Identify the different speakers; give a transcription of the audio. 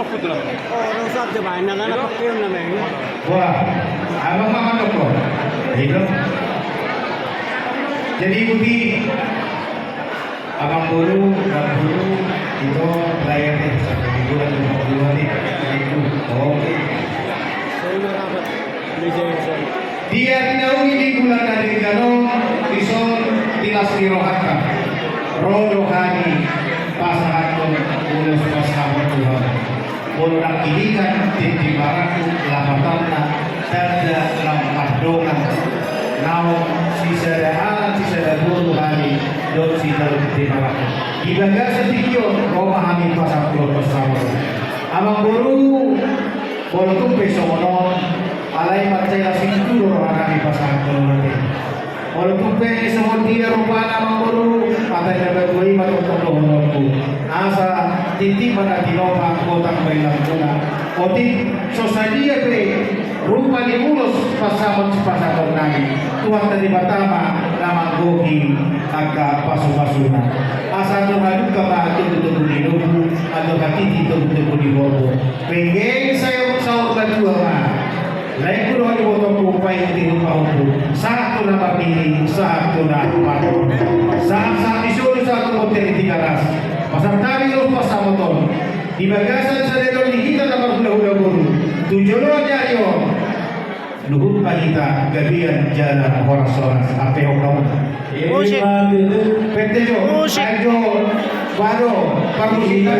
Speaker 1: Orang satu banyak kan pakai namanya.
Speaker 2: Wah, abang mana kok? Itu. Jadi ikuti abang guru itu layarnya sampai bulan 50 nih. Itu oke.
Speaker 1: Saya nak dapat lisensi.
Speaker 2: Dia dinaungi di bulan dari Gano, Tison, Tilas Nirohaka, Rodohani, pasangan ulus pasangan Tuhan. Orang ilikan di baraku, lapatana, dada, lampardongan, nau, sisa dulu hari, don sisa di baraku. Di bagasi tiyo, Roma Hamid pasangan ulus pasangan. Abang guru, boleh pesono, alai percaya situ orang kami pasangan nanti. Walaupun pe semua dia rupanya manguru, ada yang berdua untuk dohonku. Asa titi pada dinopa kota kailang kuna. Oti sosadia pe rupa dimulus pasangan nanti. Tuhan dari Batama nama goki agak pasu-pasuna. Asa Tuhan kaba tutup di nubu atau hati tutup di bobo. Pengen saya sahur berdua mah. Lain pun orang bodoh kupai di rumah aku. Saat tu nama pilih, saat tu nama padu. Saat disuruh satu hotel di garas. Pasar tari lu pasar motor. Di bagasan sedekah di kita nama hula guru. Tujuan jari om. Luhut kita gabian jalan orang-orang apa yang kamu?
Speaker 1: Musik.
Speaker 2: Petejo, ayo, baru, baru kita